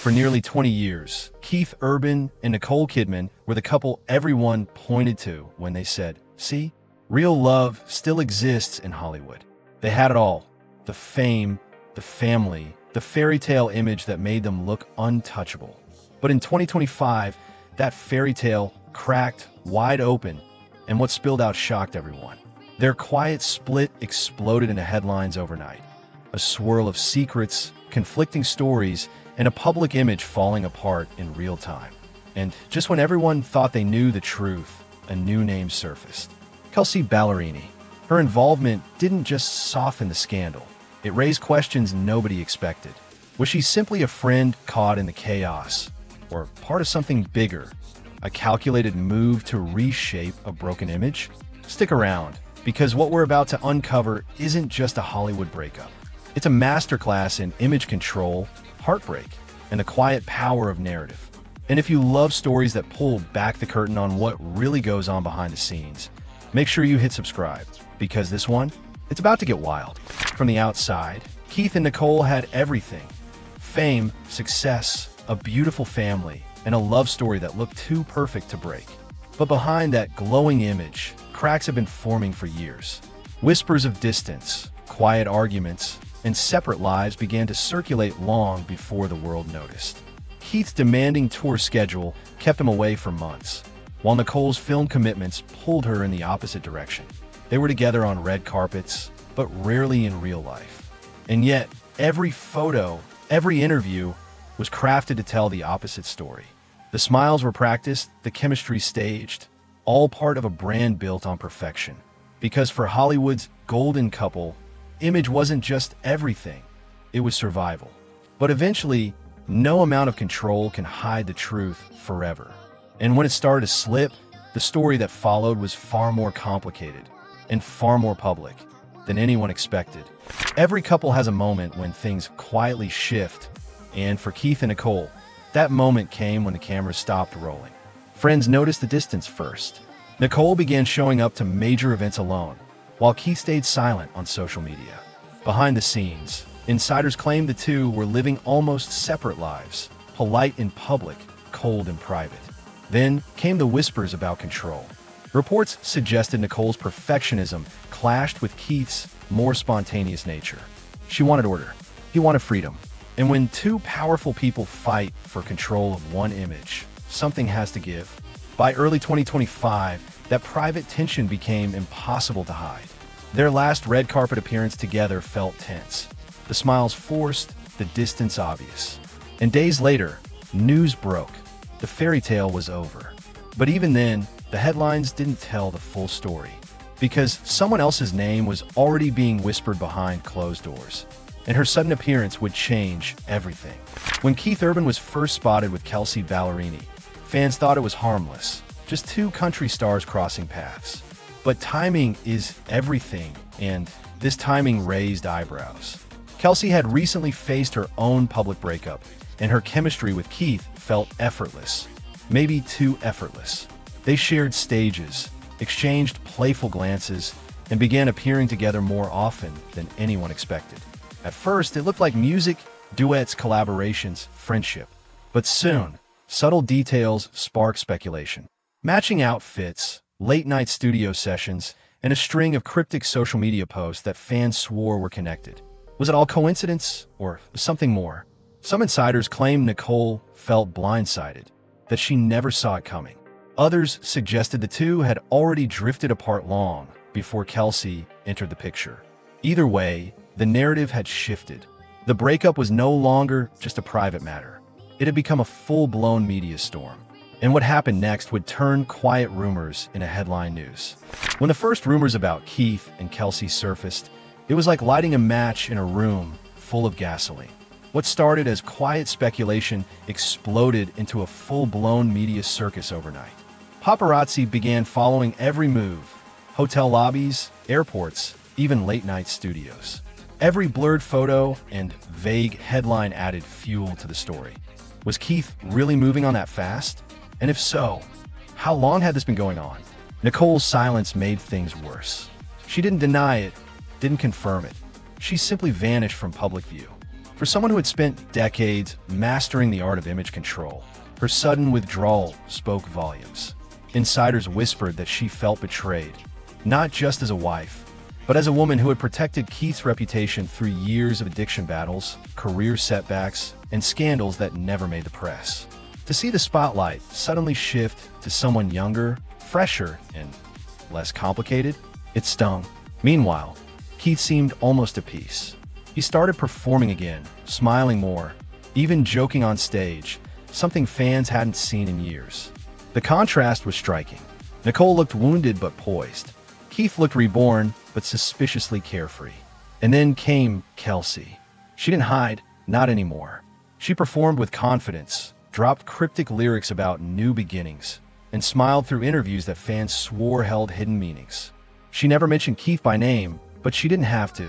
For nearly 20 years, Keith Urban and Nicole Kidman were the couple everyone pointed to when they said, "See, real love still exists in Hollywood." They had it all: the fame, the family, the fairy tale image that made them look untouchable. But in 2025, that fairy tale cracked wide open, and what spilled out shocked everyone. Their quiet split exploded into headlines overnight. A swirl of secrets, conflicting stories, and a public image falling apart in real time. And just when everyone thought they knew the truth, a new name surfaced: Kelsea Ballerini. Her involvement didn't just soften the scandal, it raised questions nobody expected. Was she simply a friend caught in the chaos, or part of something bigger, a calculated move to reshape a broken image? Stick around, because what we're about to uncover isn't just a Hollywood breakup. It's a masterclass in image control, heartbreak, and the quiet power of narrative. And if you love stories that pull back the curtain on what really goes on behind the scenes, make sure you hit subscribe, because this one, it's about to get wild. From the outside, Keith and Nicole had everything: fame, success, a beautiful family, and a love story that looked too perfect to break. But behind that glowing image, cracks have been forming for years. Whispers of distance, quiet arguments, and separate lives began to circulate long before the world noticed. Keith's demanding tour schedule kept him away for months, while Nicole's film commitments pulled her in the opposite direction. They were together on red carpets, but rarely in real life. And yet, every photo, every interview was crafted to tell the opposite story. The smiles were practiced, the chemistry staged, all part of a brand built on perfection. Because for Hollywood's golden couple, image wasn't just everything, it was survival. But eventually, no amount of control can hide the truth forever. And when it started to slip, the story that followed was far more complicated and far more public than anyone expected. Every couple has a moment when things quietly shift, and for Keith and Nicole, that moment came when the cameras stopped rolling. Friends noticed the distance first. Nicole began showing up to major events alone, while Keith stayed silent on social media. Behind the scenes, insiders claimed the two were living almost separate lives, polite in public, cold in private. Then came the whispers about control. Reports suggested Nicole's perfectionism clashed with Keith's more spontaneous nature. She wanted order, he wanted freedom. And when two powerful people fight for control of one image, something has to give. By early 2025, that private tension became impossible to hide. Their last red carpet appearance together felt tense. The smiles forced, the distance obvious. And days later, news broke. The fairy tale was over. But even then, the headlines didn't tell the full story, because someone else's name was already being whispered behind closed doors. And her sudden appearance would change everything. When Keith Urban was first spotted with Kelsea Ballerini, fans thought it was harmless, just two country stars crossing paths. But timing is everything, and this timing raised eyebrows. Kelsea had recently faced her own public breakup, and her chemistry with Keith felt effortless, maybe too effortless. They shared stages, exchanged playful glances, and began appearing together more often than anyone expected. At first, it looked like music, duets, collaborations, friendship. But soon, subtle details sparked speculation. Matching outfits, late-night studio sessions, and a string of cryptic social media posts that fans swore were connected. Was it all coincidence, or something more? Some insiders claimed Nicole felt blindsided, that she never saw it coming. Others suggested the two had already drifted apart long before Kelsea entered the picture. Either way, the narrative had shifted. The breakup was no longer just a private matter. It had become a full-blown media storm. And what happened next would turn quiet rumors into headline news. When the first rumors about Keith and Kelsea surfaced, it was like lighting a match in a room full of gasoline. What started as quiet speculation exploded into a full-blown media circus overnight. Paparazzi began following every move: hotel lobbies, airports, even late-night studios. Every blurred photo and vague headline added fuel to the story. Was Keith really moving on that fast? And if so, how long had this been going on? Nicole's silence made things worse. She didn't deny it, didn't confirm it. She simply vanished from public view. For someone who had spent decades mastering the art of image control, her sudden withdrawal spoke volumes. Insiders whispered that she felt betrayed, not just as a wife, but as a woman who had protected Keith's reputation through years of addiction battles, career setbacks, and scandals that never made the press. To see the spotlight suddenly shift to someone younger, fresher, and less complicated, it stung. Meanwhile, Keith seemed almost at peace. He started performing again, smiling more, even joking on stage, something fans hadn't seen in years. The contrast was striking. Nicole looked wounded but poised. Keith looked reborn but suspiciously carefree. And then came Kelsea. She didn't hide, not anymore. She performed with confidence, dropped cryptic lyrics about new beginnings, and smiled through interviews that fans swore held hidden meanings. She never mentioned Keith by name, but she didn't have to.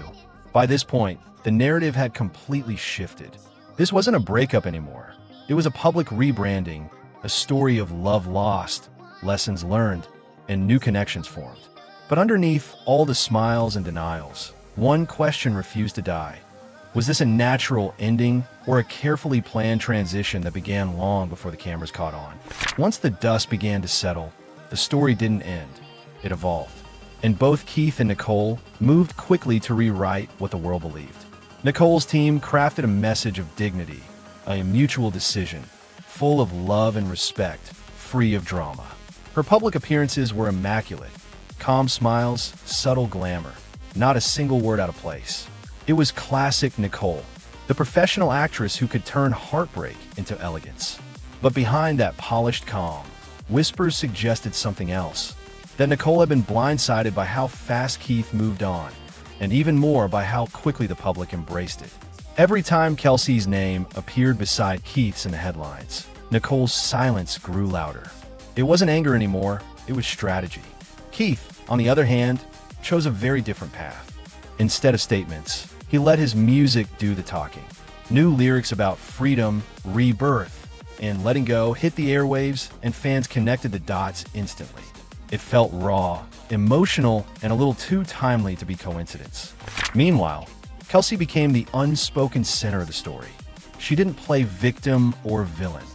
By this point, the narrative had completely shifted. This wasn't a breakup anymore. It was a public rebranding, a story of love lost, lessons learned, and new connections formed. But underneath all the smiles and denials, one question refused to die. Was this a natural ending or a carefully planned transition that began long before the cameras caught on? Once the dust began to settle, the story didn't end. It evolved. And both Keith and Nicole moved quickly to rewrite what the world believed. Nicole's team crafted a message of dignity, a mutual decision, full of love and respect, free of drama. Her public appearances were immaculate. Calm smiles, subtle glamour, not a single word out of place. It was classic Nicole, the professional actress who could turn heartbreak into elegance. But behind that polished calm, whispers suggested something else. That Nicole had been blindsided by how fast Keith moved on, and even more by how quickly the public embraced it. Every time Kelsea's name appeared beside Keith's in the headlines, Nicole's silence grew louder. It wasn't anger anymore, it was strategy. Keith, on the other hand, chose a very different path. Instead of statements, he let his music do the talking. New lyrics about freedom, rebirth, and letting go hit the airwaves, and fans connected the dots instantly. It felt raw, emotional, and a little too timely to be coincidence. Meanwhile, Kelsea became the unspoken center of the story. She didn't play victim or villain.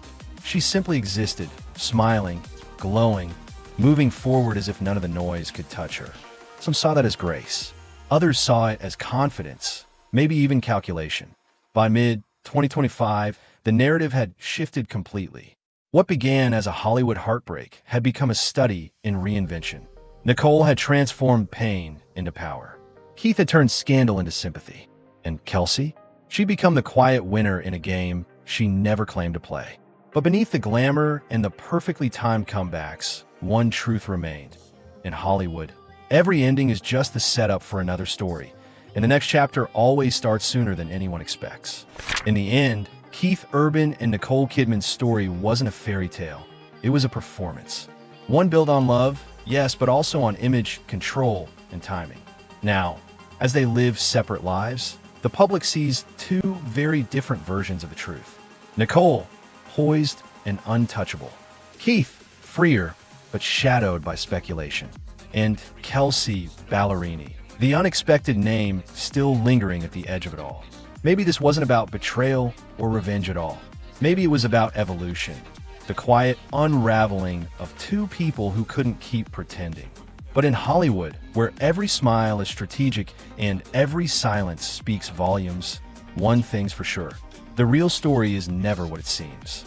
She simply existed, smiling, glowing, moving forward as if none of the noise could touch her. Some saw that as grace. Others saw it as confidence, maybe even calculation. By mid-2025, the narrative had shifted completely. What began as a Hollywood heartbreak had become a study in reinvention. Nicole had transformed pain into power. Keith had turned scandal into sympathy. And Kelsea? She'd become the quiet winner in a game she never claimed to play. But beneath the glamour and the perfectly timed comebacks, one truth remained. In Hollywood, every ending is just the setup for another story, and the next chapter always starts sooner than anyone expects. In the end, Keith Urban and Nicole Kidman's story wasn't a fairy tale. It was a performance. One built on love, yes, but also on image, control, and timing. Now, as they live separate lives, the public sees two very different versions of the truth. Nicole, poised and untouchable. Keith, freer, but shadowed by speculation. And Kelsea Ballerini, the unexpected name still lingering at the edge of it all. Maybe this wasn't about betrayal or revenge at all. Maybe it was about evolution, the quiet unraveling of two people who couldn't keep pretending. But in Hollywood, where every smile is strategic and every silence speaks volumes, one thing's for sure: the real story is never what it seems.